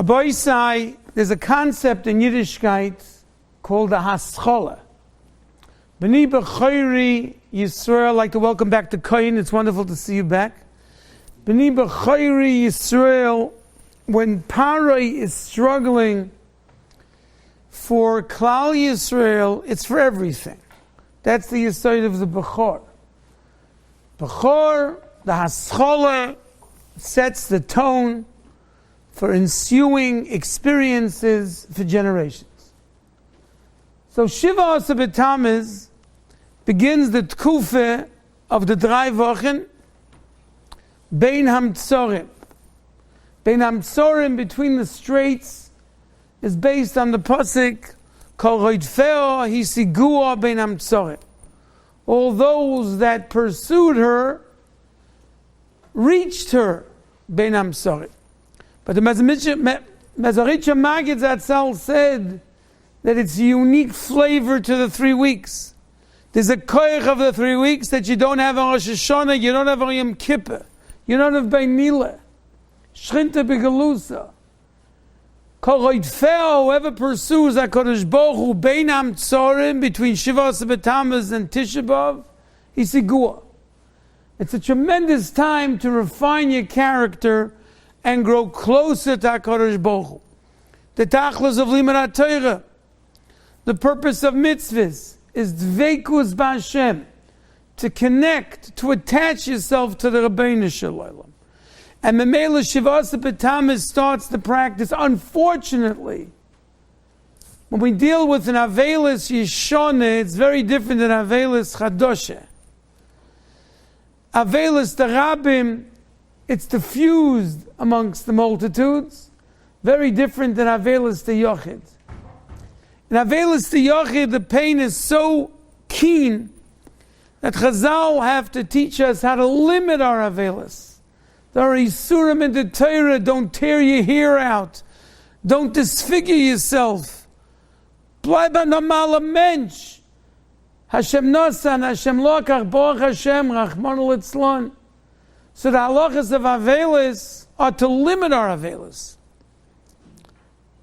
Bais, there's a concept in Yiddishkeit called the Haschola. B'ni b'chayri Yisrael, I'd like to welcome back to Koyin. It's wonderful to see you back. B'ni b'chayri Yisrael, when Parai is struggling for Klal Yisrael, it's for everything. That's the yesod of the Bechor. Bechor, the Haschola, sets the tone for ensuing experiences for generations. So Shiva Asa B'Tamuz begins the Tkufe of the Drei Wochen, Bein Hamtzorim. Bein Hamtzorim, between the straits, is based on the pasuk Kol Roidfeo Hisigua Bein Hamtzorim. All those that pursued her reached her Bein Hamtzorim. But the Mezoricha Maggid Zatzal said that it's a unique flavor to the 3 weeks. There's a koyach of the 3 weeks that you don't have on Rosh Hashanah, you don't have on Yom Kippur, you don't have Bein Milah, Shrinta Begalusa. Whoever pursues HaKadosh Baruch Hu Bein Hamtzorim, between Shiva Asa B'Tamuz and Tisha B'Av, Hisigua. It's a tremendous time to refine your character and grow closer to HaKadosh Baruch Hu. The tachlis of Limud HaTorah, the purpose of mitzvahs, is dveikus b'Hashem, to connect, to attach yourself to the Rabbeinu Shalom. And Memela Shiva Asa B'Tamuz starts the practice. Unfortunately, when we deal with an Avelis Yishoneh, it's very different than Avelis Chadoshe. Avelis the Rabbim, it's diffused amongst the multitudes, very different than Avelis the Yochid. In Avelis the Yochid, the pain is so keen that Chazal have to teach us how to limit our Avelis. There are Isurim in the Torah, don't tear your hair out, don't disfigure yourself. Bleib ein normaler Mensch. Hashem Nosan, Hashem Lokach, Baruch Hashem, Rachmana Litzlan. So the halachas of Avelis are to limit our Avelis.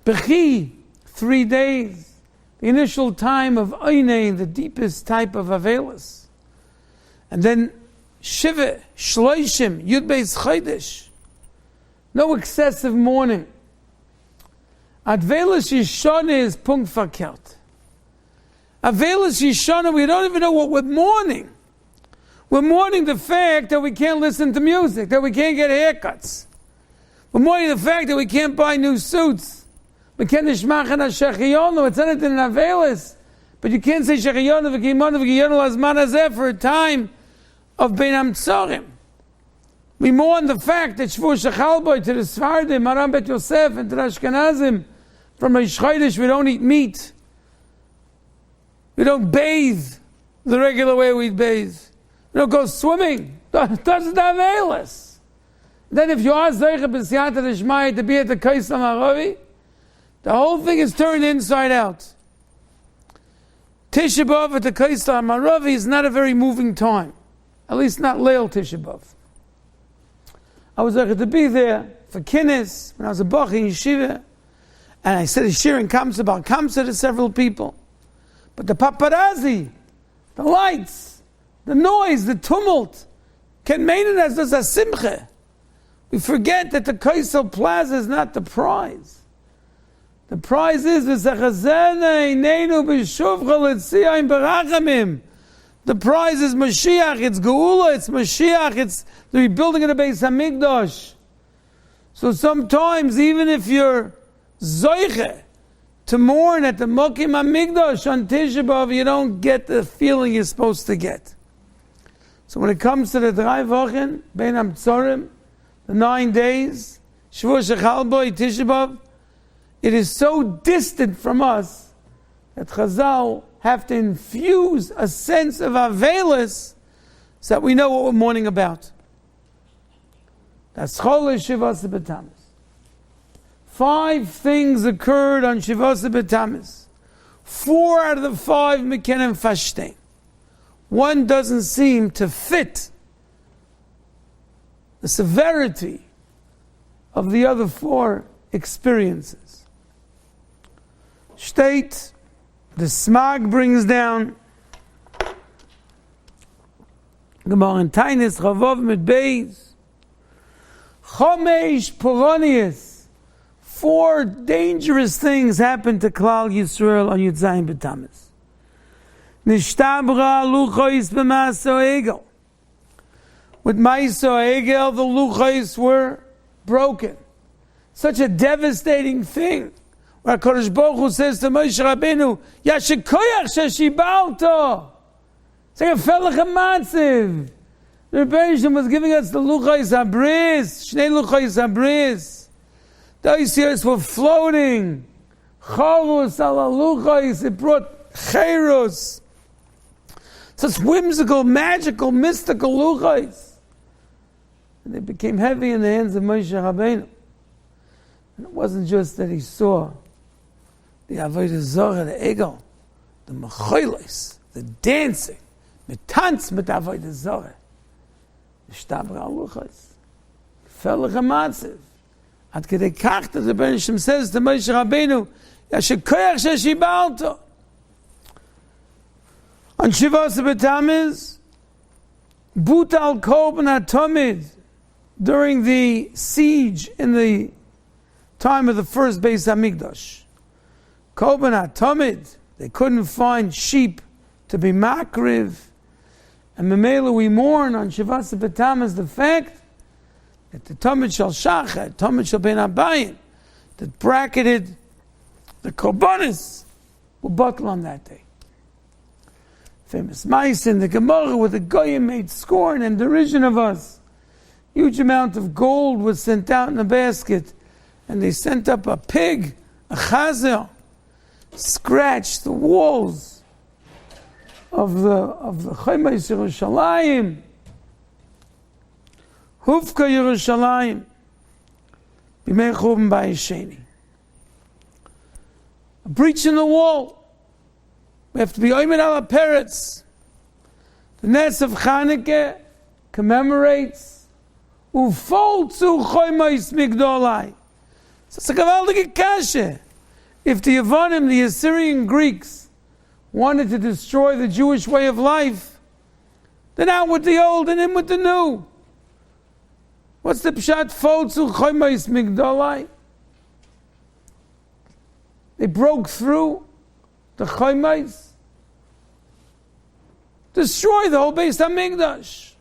Bechi, 3 days, the initial time of Einei, the deepest type of Avelis. And then Shiva, Shloishim, Yud Beis Chodesh. No excessive mourning. Avelis Yishana is punkt verkehrt. Avelis Yishana, we don't even know what we're mourning. We're mourning the fact that we can't listen to music, that we can't get haircuts. We're mourning the fact that we can't buy new suits. We can't nishmach and shechiyonu. It's anything in Avelis. But you can't say shechiyonu v'kimonu v'kiyonu lazman hazeh for a time of Bein Hamtzorim. We mourn the fact that Shvu Shechalboy to the Sfardim, Maram Bet Yosef, and to the Ashkenazim, from Rosh Chodesh we don't eat meat. We don't bathe the regular way we bathe. We don't go swimming. Doesn't have Avelis. Then if you are Zeicha B'Siyata D'Shmai to be at the Kaisel Maravi, the whole thing is turned inside out. Tisha B'Av at the Kaisel Maravi is not a very moving time. At least not Leil Tisha B'Av. I was able to be there for Kinnis when I was a Bach in Yeshiva, and I said a shir in Kamsa about Kamsa to several people. But the paparazzi, the lights, the noise, the tumult, can make it as a simcha. We forget that the Kaisel Plaza is not the prize. The prize is the prize is Moshiach, it's Geula, it's Moshiach, it's the rebuilding of the Beis Hamikdash. So sometimes, even if you're Zoiche to mourn at the Mokim Hamikdash on Tisha B'Av, you don't get the feeling you're supposed to get. So when it comes to the Drei Wochen, Bein Hamtzorim, the 9 days, Shavuot Shechalboi, Tisha B'Av, it is so distant from us that Chazal have to infuse a sense of Avelis so that we know what we're mourning about. That's Chol Shiva Asa B'Tamuz. 5 things occurred on Shiva Asa B'Tamuz. 4 out of the 5 Mekenen Fashtein. 1 doesn't seem to fit the severity of the other 4 experiences. State, the smog brings down. Gemara in Tainis, Chavov mit Bais. Chomesh Poronius. 4 dangerous things happened to Klal Yisrael on Yud Zayin B'Tammuz. Nishtabra luchos b'maso egel. With Maiso Egel, the luchos were broken. Such a devastating thing. Where HaKadosh Baruch Hu says to Moshe Rabbeinu, Yashikoyach sheshibalto. It's like a felach matziv. The Rebbeinu was giving us the luchos habris, shnei luchos habris. The Yisraelis were floating. Chalus ala luchos, it brought chayros. Such whimsical, magical, mystical luchos. And they became heavy in the hands of Moshe Rabbeinu. And it wasn't just that he saw the Avodah Zorah, the Egel, the Mecholos, the dancing, mit Tanz mit Avodah Zorah. The Shtabra Luchos. Felach HaMatziv. Ad Kedei Kach, the Rebbeinu Shem says to Moshe Rabbeinu, Yashikoyach sheshibalto. On Shivas B'Tammuz, Butal Korban HaTomid, during the siege in the time of the first Beis Hamikdash. Korban HaTomid, they couldn't find sheep to be makriv. And Memela, we mourn on Shivas B'Tammuz the fact that the Tomid Shal Shachat, Tomid Shal Ben Abayim, that bracketed the Korbanis, were bottled on that day. Famous Bais in the Gemara where the Goyim made scorn and derision of us. Huge amount of gold was sent out in a basket, and they sent up a pig, a chazer, scratched the walls of the Chaimas Yerushalayim, Hufka Yerushalayim, B'mei Churban Bayis Sheni. A breach in the wall. We have to be oimed ala peretz. The Nes of Chanukah commemorates Ufoltzu Choymos Migdolai. So it's a gewaltige kashe. If the Yevonim, the Assyrian Greeks, wanted to destroy the Jewish way of life, then out with the old and in with the new. What's the pshat Foltzu Choymos Migdolai? They broke through the Choymos, destroy the whole Beis HaMikdash.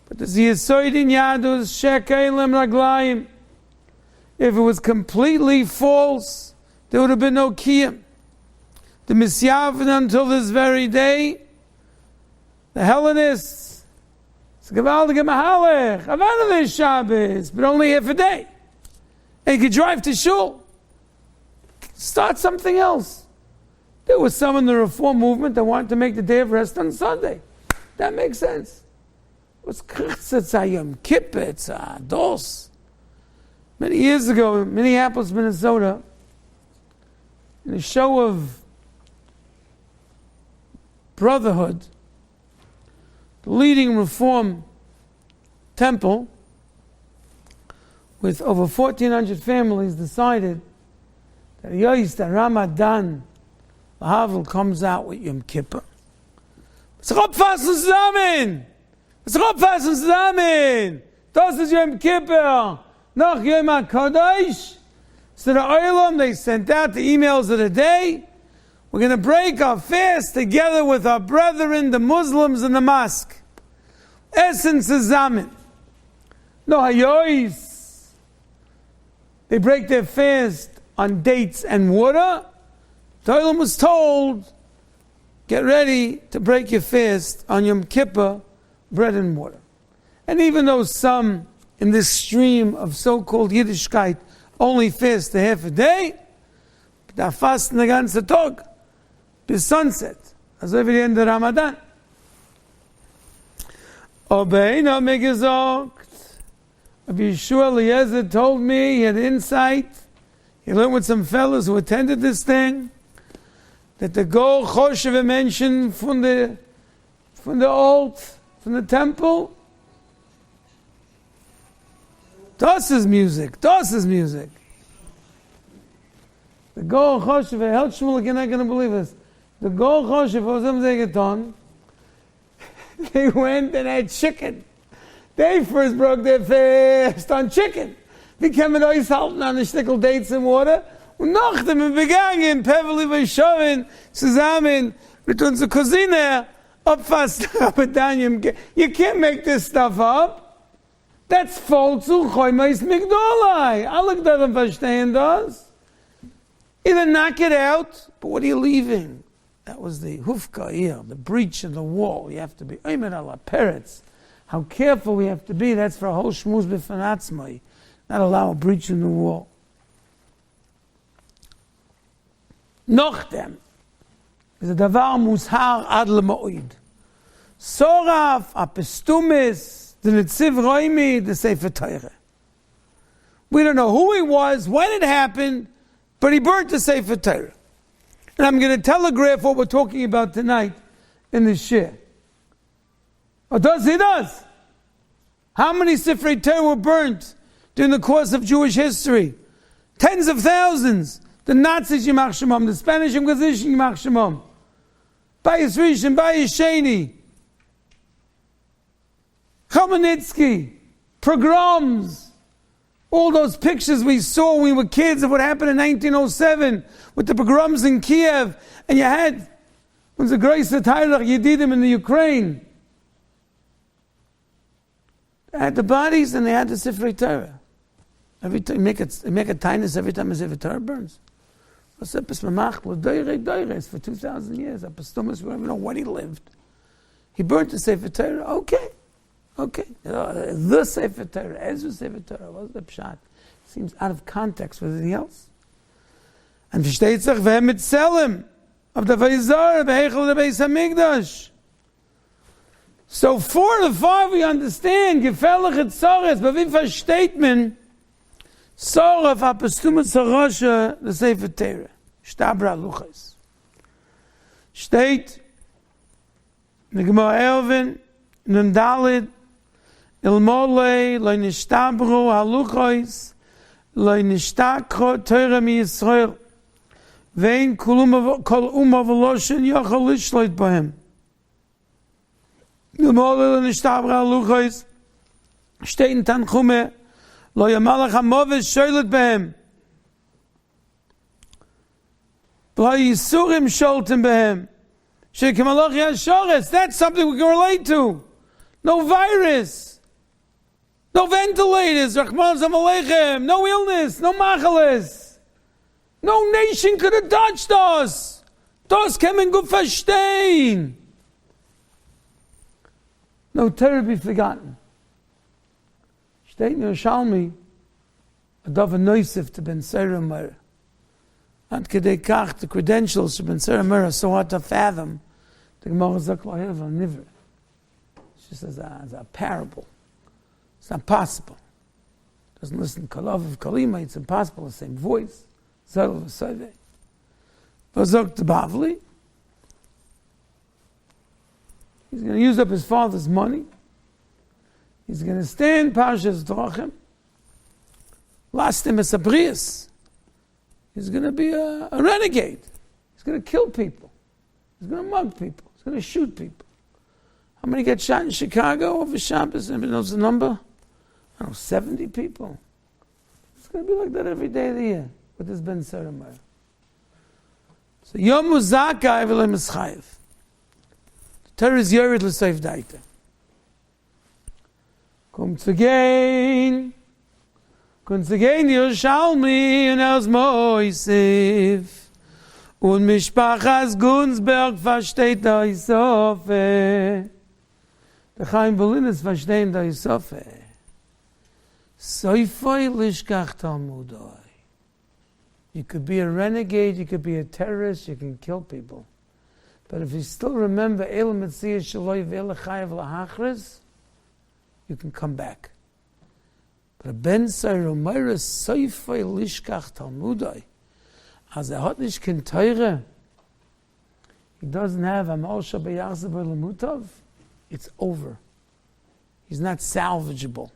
But the Yisoid in Yadus, Shekelim Raglayim, if it was completely false, there would have been no Kiyam. The Misyavin until this very day, the Hellenists, it's Gavaldige Mahalech, Avanaveh Shabbos, but only half a day. And you could drive to Shul. Start something else. There was some in the Reform movement that wanted to make the day of rest on Sunday. That makes sense. It was Kritzatz Yom Kippur, it's Dos. Many years ago in Minneapolis, Minnesota, in a show of brotherhood, the leading Reform temple with over 1,400 families decided that that Ramadan the Havel comes out with Yom Kippur. Es fassen zusammen! Es fassen zusammen! Das ist Yom Kippur! Nach Yom HaKadosh! So the Olam, they sent out the emails of the day. We're going to break our fast together with our brethren, the Muslims in the mosque. Essen zusammen. No hayois. They break their fast on dates and water. The Olam was told, get ready to break your fast on Yom Kippur, bread and water. And even though some in this stream of so-called Yiddishkeit only fast a half a day, da fasten the ganze Tag bis sunset, also wie die Ende Ramadan. Aber einer hat mir gesagt, Yeshua Eliezer told me he had insight. He learned with some fellows who attended this thing, that the Go Choshev mentioned from the alt, from the temple. Das is music. The Goel Choshev, Held Shmuel, you're not going to believe this. The Goel Choshev, was them Zegeton, they went and had chicken. They first broke their fast on chicken. Die kamen aushalten an a Stickel Dates and water. Und nachdem wir begangen, Peveli Vayichan, zusammen mit unserer Cousine, opfast Rabedanyim. You can't make this stuff up. That's voll zu Choymeis Migdolai. Alle Gdolim verstehen das. Either knock it out, but what are you leaving? That was the hufka here, the breach in the wall. You have to be Oymen ala Peretz. How careful we have to be. That's for a whole shmuz b'fanatzmai. Not allow a breach in the wall. Nochdem is a davar mushar ad lemoid. Soraf apestumis the netziv roimi the sefer Torah. We don't know who he was, when it happened, but he burnt the sefer Torah. And I'm going to telegraph what we're talking about tonight in this shir. He does. How many Sifrei Torah were burnt during the course of Jewish history? Tens of thousands. The Nazis, Yimach Shemam, the Spanish Inquisition, Yimach Shemam, Bais Rishon, Bais Sheni, Khmelnytsky, pogroms, all those pictures we saw when we were kids of what happened in 1907 with the pogroms in Kiev, and you had, when the Grace of Tyler Yedidim in the Ukraine. They had the bodies and they had the Sifrei Torah. Every time make a tinus every time a Sifrei Torah burns. It's for 2,000 years. Apostomus, we don't even know when he lived. He burnt the Sefer Torah. Okay. The Sefer Torah, Ezra's Sefer Torah, what's the pshat? Seems out of context with anything else. And versteht sich, wer mit Selim, auf der Vayizar, behechel der Beis HaMikdash. So 4 to 5 we understand, gefährliche Zores, but wie versteht man, Soraf apostumas harosha the Sefer Torah. Shtabra luchas. Steht in the Gemara Eruvin Nun Daled Ilmolei lo nishtabru haluchos lo nishtakro Torah mi Yisrael vein kol umma v'loshen yochel lishloit bahem. Ilmolei lo nishtabru haluchos steht in Tanchume Lo yamalach hamoves shoylet behem. Lo yisurim sholtem behem. Shekemalach yashores. That's something we can relate to. No virus. No ventilators. Rachman Zamalechem. No illness. No macheles. No nation could have touched us. Das kann man gut verstehen. No Torah be forgotten. Steht in Yerushalmi, a davar noisif to Ben Sera Mera. Ad kedei kach, the credentials to Ben Sera Mera, so hard to fathom. The Gemara Zak Lahev al Nivra. It's just as a parable. It's not possible. Doesn't listen to Kalav of Kalima, it's impossible, the same voice. Zalav V'Saveh. V'Zok to Bavli. He's going to use up his father's money. He's going to stand Parshas Drachim. Last him as a Brias. He's going to be a renegade. He's going to kill people. He's going to mug people. He's going to shoot people. How many get shot in Chicago over Shabbos? Anybody knows the number? I don't know, 70 people. It's going to be like that every day of the year with this Ben Serameir. So Yom Muzaka Evelem Eschayev. The Torah is Yored L'Seif Daita. Kommt again Yerushalmi und aus Moisef und Mishpachas Gunsberg versteht da Isofe. Der Chaim Berliners verstehen da Isofe. Soifoi lishkach talmudoi. You could be a renegade, you could be a terrorist, you can kill people. But if you still remember El Metzia Shaloi Ve'el Chayev Lahachris, you can come back. But a Ben Sairo Meira Soifei Lishkach Talmudai, as a hot nish ken Teire, he doesn't have Amal Shabayachzav Lemutav, it's over. He's not salvageable.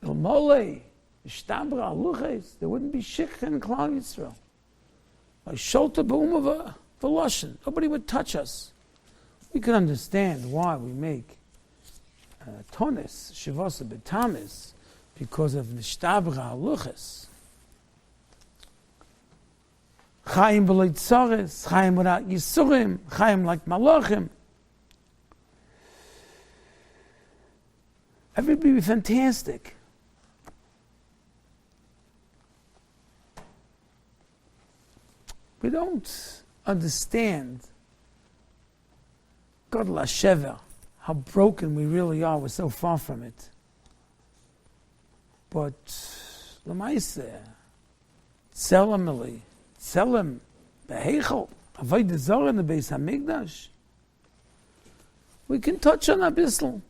El Mole, There wouldn't be Shikha in Klal Yisrael. Nobody would touch us. We can understand why we make tonis, shivasa betamis, because of nishtabra haluches. Chaim b'lo tzares, chaim without yisurim, chaim like malachim. Everybody would be fantastic. We don't understand God Lashever, how broken we really are. We're so far from it. But Lamaise, Tzelem, Behechel, Avodah Zarah in the Beis Hamikdash. We can touch on Abyssal.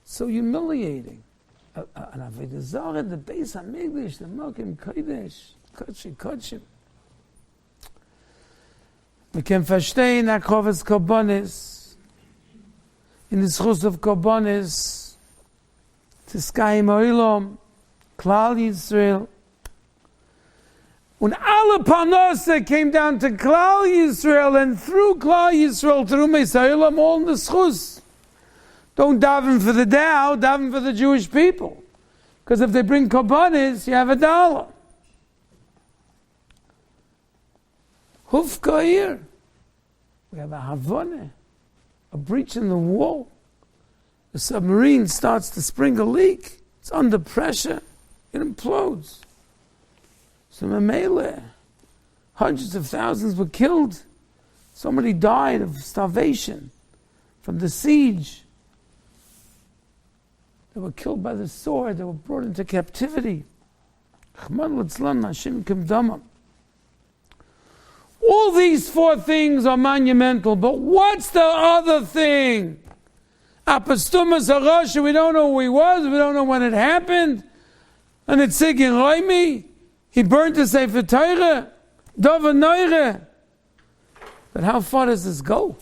So humiliating. An Avodah Zarah in the Beis Hamikdash, the Mokim Kodesh, Kodshim. We can verstehen Akovas Korbanis in the schus of Korbanis to Sky Moilom, Klal Yisrael. When alle Parnasse came down to Klal Yisrael, and through Klal Yisrael, through Meisa'ilam, all in the schus. Don't daven for the Dow, daven for the Jewish people. Because if they bring Korbanis, you have $1. Hufka here. We have a Havana, a breach in the wall. The submarine starts to spring a leak. It's under pressure. It implodes. So Mamele, hundreds of thousands were killed. So many died of starvation from the siege. They were killed by the sword. They were brought into captivity. All these 4 things are monumental, but what's the other thing? Apostumas Harasha, we don't know who he was, we don't know when it happened. And it's Sigin Raimi, he burnt the Sefer Torah, Dova Neure. But how far does this go?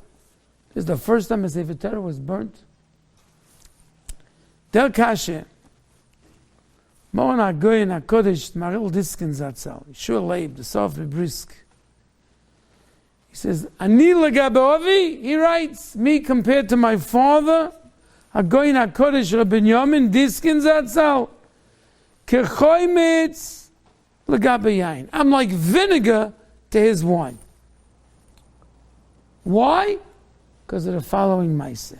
This is the first time a Sefer Torah was burnt. Del Kashe, Moan HaGoyin HaKodesh, Maril Diskin Zatzal, Yeshua Leib, the Sof Brisk. He says, Ani Lagabovi, he writes, me compared to my father, HaGoyin HaKodesh, Binyomin, Diskin Zatzal, Kechoimitz Lagabayain. I'm like vinegar to his wine. Why? Because of the following Maaseh.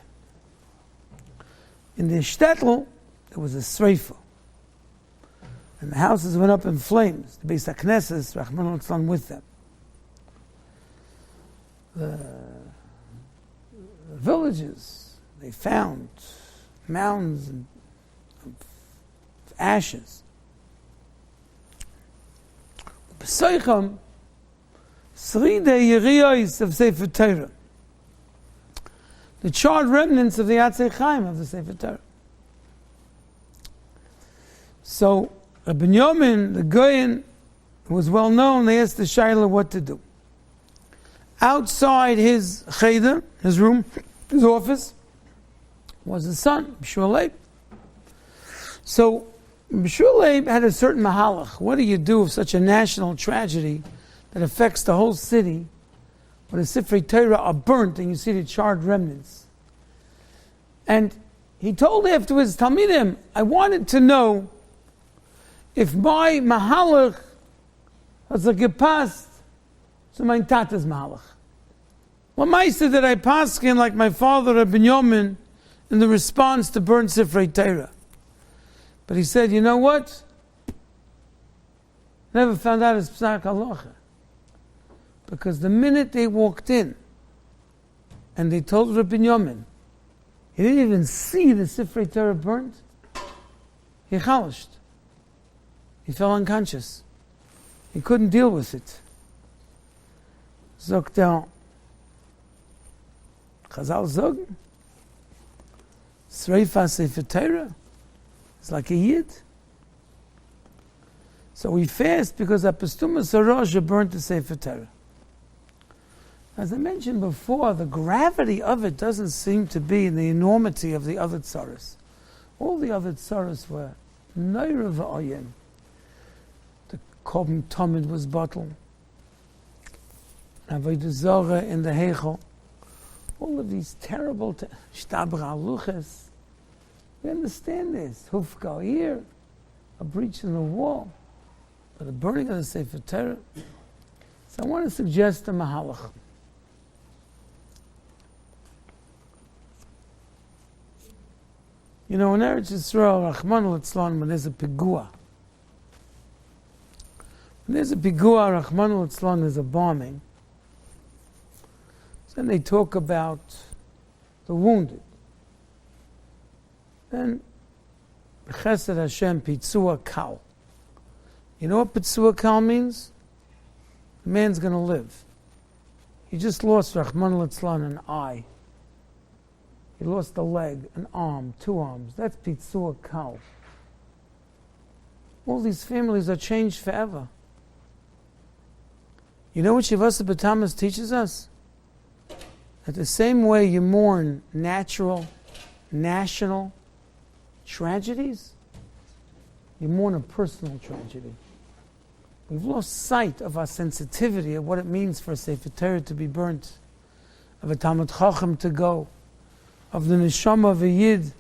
In the shtetl, there was a sreifa. And the houses went up in flames. The Beis HaKnesses, Rahman al-Tzlan, with them. The villages, they found mounds of ashes. B'soicham, Sride Yeriyos of Sefer Torah. The charred remnants of the Atzei Chaim of the Sefer Torah. So, Binyomin, the Goyen, who was well known, they asked the Shaila what to do. Outside his cheder, his room, his office, was his son, Moshe Leib. So, Moshe Leib had a certain mahalach. What do you do if such a national tragedy that affects the whole city, when the Sifrei Torah are burnt and you see the charred remnants? And he told afterwards, Talmidim, I wanted to know if my mahalach has gepasst to my tata's mahalach. What ma'aseh did I paskin like my father, Rabbi Binyomin, in the response to burnt Sifrei Torah? But he said, you know what? Never found out his psak halacha. Because the minute they walked in and they told Rabbi Binyomin, he didn't even see the Sifrei Torah burnt. He chalished. He fell unconscious. He couldn't deal with it. Zogt Chazal zogen, Sreifa Sefer Torah is like a yid. So we fast because Apostuma Sarosha burnt the Sefer Torah. As I mentioned before, the gravity of it doesn't seem to be in the enormity of the other tzaras. All the other tzaras were Neira v'Oyen. Korban Tamid was bottled. Avodah Zorah in the Heichel. All of these terrible Shtabra Aluches. We understand this. Hufgal here, a breach in the wall, but the burning of the Sefer Torah. So I want to suggest a mahalach. You know, in Eretz Yisrael, Rahman al-Itzlan, when there's a pigua, Rahman al-Itzlan, there's a bombing. So then they talk about the wounded. Then, Chesed Hashem, Pitzua Kal. You know what Pitzua Kal means? The man's going to live. He just lost, Rahman al-Itzlan, an eye. He lost a leg, an arm, 2 arms. That's Pitzua Kal. All these families are changed forever. You know what Shivasa B'Tamas teaches us? That the same way you mourn natural, national tragedies, you mourn a personal tragedy. We've lost sight of our sensitivity of what it means for a Sefer Torah to be burnt, of a Talmud Chacham to go, of the neshama of a Yid.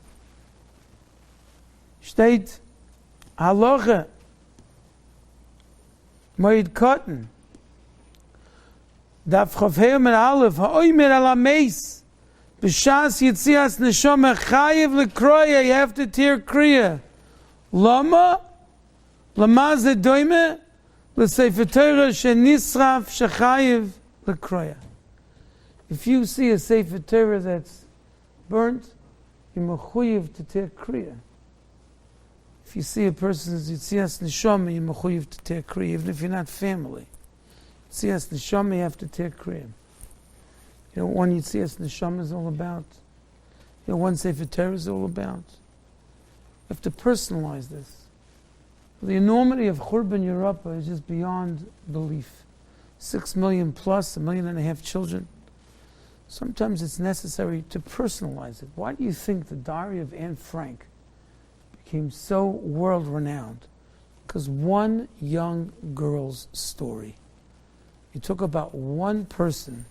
Steht Halacha Moed Cotton Daf Chavheim and Aleph Ha'oimer ala meis B'shas Yitzias neshama chayiv lekroya. You have to tear kriya. Lama Lama ze doime l'Sefer Torah shenisraf shechayiv lekroya. If you see a Sefer Torah that's burnt, you're mechuyev to tear kriya. If you see a person's yitzias neshama, you're mechuyev to tear kriya, even if you're not family. Yitzias neshama, you have to tear kriya. You know what one yitzias neshama is all about? You know what one Sefer Torah is all about? You have to personalize this. The enormity of Churban Europa is just beyond belief. 6 million plus, 1.5 million children. Sometimes it's necessary to personalize it. Why do you think the diary of Anne Frank became so world-renowned? Because one young girl's story. You talk about one person.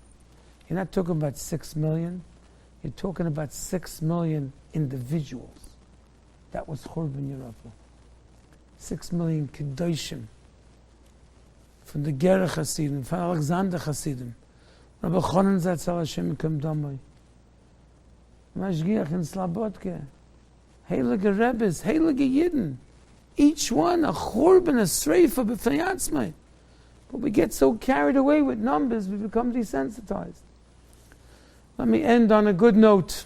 You're not talking about 6 million. You're talking about 6 million individuals. That was Churban Europa. 6 million Kedoshim. From the Gerah Hasidim, from Alexander Hasidim. Rabbi Chonon Zatzal Hashem Yikam Damai. Mashgiach in Slabodke. Heilige Rebbes, Heilige Yidden. Each one a churban, a sreifa b'fnei atzmai. But we get so carried away with numbers, we become desensitized. Let me end on a good note.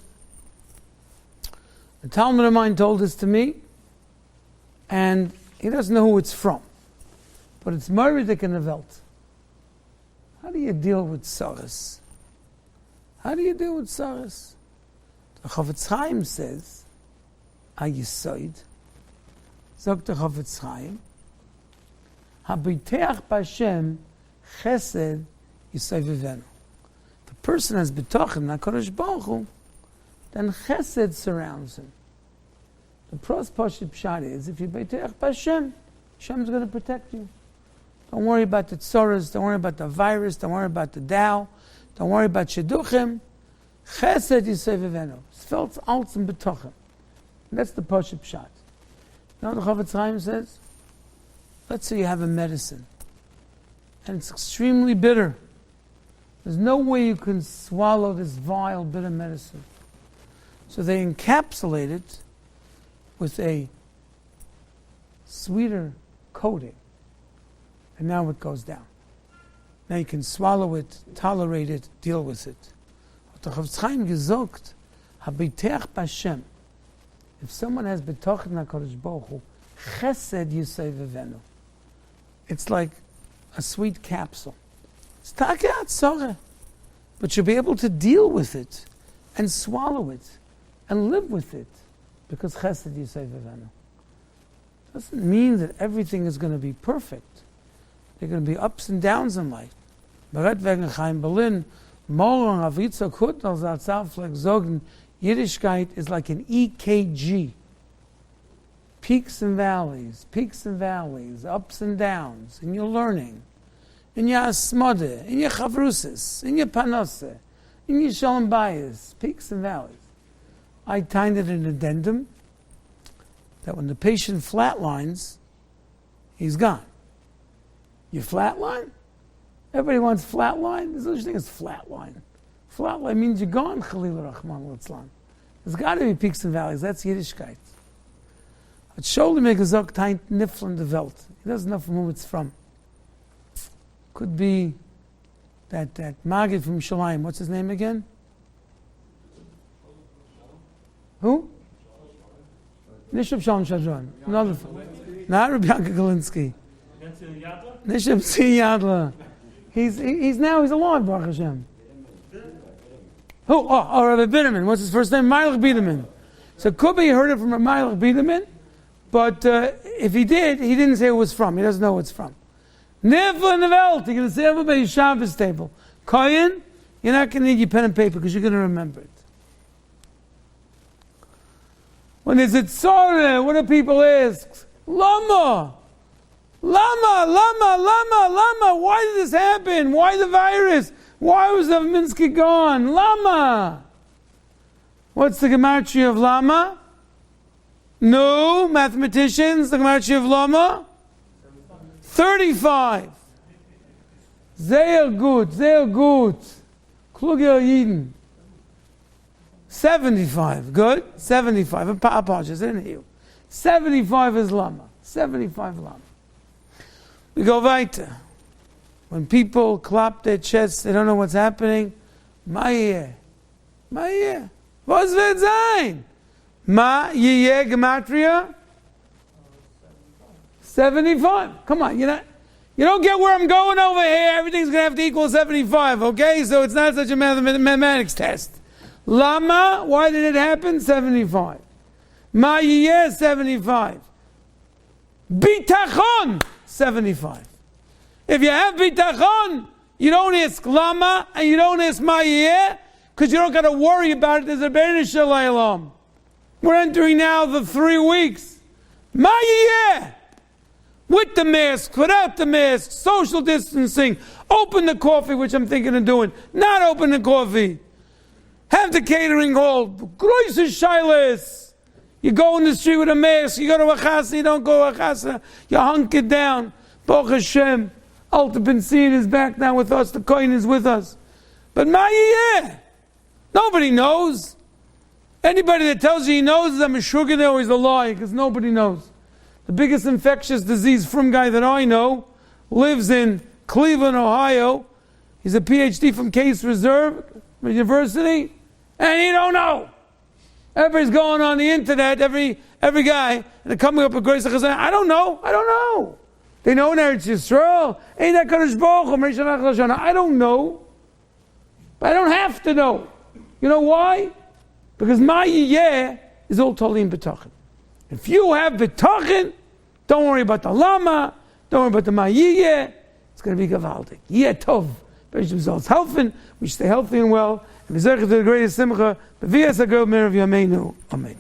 A Talmud of mine told this to me, and he doesn't know who it's from, but it's Moridik in the Welt. How do you deal with Saras? How do you deal with Saras? The Chofetz Chaim says, Ayisoid, sagt der Chofetz Chaim, Habiteach b'Hashem chesed yisay v'venu. If a person has betochen HaKadosh Baruch Hu, then chesed surrounds him. The pros pashut pshat is, if you biteach b'Hashem, Hashem's going to protect you. Don't worry about the tzoras, don't worry about the virus, don't worry about the Dow, don't worry about Shidduchim. Chesed yisay v'venu. Sveltz alts and betochen. That's the pashut pshat. You know what the Chofetz Chaim says? Let's say you have a medicine, and it's extremely bitter. There's no way you can swallow this vile, bitter medicine. So they encapsulate it with a sweeter coating. And now it goes down. Now you can swallow it, tolerate it, deal with it. What the Chofetz Chaim gesagt, habiteach b'Hashem. If someone has betochen HaKadosh Baruch Hu, chesed yisay v'venu. It's like a sweet capsule. It's takeat soreh. But you'll be able to deal with it and swallow it and live with it because chesed yisay v'venu. Doesn't mean that everything is going to be perfect. There are going to be ups and downs in life. Beret wegen Chaim Berlin, morgen auf Yisrael Hakotel Zatzal Fleck sagen, Yiddishkeit is like an EKG. peaks and valleys, ups and downs, in your learning, in your asmode, in your chavrusis, in your panose, in your shalom bayis, peaks and valleys. I timed it an addendum that when the patient flatlines, he's gone. You flatline? Everybody wants flatline. There's no such thing as flatline. Flatline means you're gone, Khalil Rahman al-Islam. There's got to be peaks and valleys. That's Yiddishkeit. But shoulder make a zog taint niflin de Welt. He doesn't know from whom it's from. Could be that Magid from Shalim. What's his name again? Who? Nishab Shalom Shadron. Not Rabbi Yanka Galinsky. Nishab Si Yadla. He's alive, Baruch Hashem. Who? Oh, Rabbi Binyomin. What's his first name? Meilach Biderman. So could be he heard it from Meilach Biderman, but if he did, he didn't say who it was from. He doesn't know who it's from. Nifla in the Welt. You're going to say everybody's Shabbos table. Koyin, you're not going to need your pen and paper because you're going to remember it. When there's a tzorah, what do people ask? Lama! Why did this happen? Why the virus? Why was the Minsky gone? Lama! What's the gematria of Lama? No, mathematicians, the gematria of Lama? 35. Sehr gut. Klugel Yidin. 75. Good? 75. Apologies, I didn't hear you. 75 is Lama. 75 Lama. We go weiter. When people clap their chests, they don't know what's happening. Ma yeh. Was wird sein? Ma yeh gematria? 75. Come on, you don't get where I'm going over here. Everything's going to have to equal 75, okay? So it's not such a mathematics test. Lama, why did it happen? 75. Ma yeh, 75. Bitachon, 75. If you have bitachon, you don't ask lama and you don't ask ma yeh, because you don't got to worry about it. There's a Be'er Shalom. We're entering now the 3 weeks. Ma yeh. With the mask, without the mask, social distancing, open the coffee, which I'm thinking of doing, not open the coffee. Have the catering hall, groise shilas. You go in the street with a mask, you go to a chasa, you don't go to a chasa, you hunk it down. Baruch Hashem, Alta Ben Sion is back now with us, the Kohen is with us. But Ma'iyeh, nobody knows. Anybody that tells you he knows is a Meshuggah or he's a lie, because nobody knows. The biggest infectious disease from guy that I know lives in Cleveland, Ohio. He's a PhD from Case Reserve University, and he don't know. Everybody's going on the internet, every guy, and they're coming up with grace. I don't know. They know in Eretz Yisrael. Ain't that Kadosh Baruch Hu? I don't know. But I don't have to know. You know why? Because my yeh is all Tolim B'tachin. If you have B'tachin, don't worry about the Lama, don't worry about the Ma'iyeh, it's going to be Gavaldik. Yeh Tov. Beis results helping, we stay healthy and well, and we to the greatest simcha, B'vias HaGol Merav Yameinu. Amen.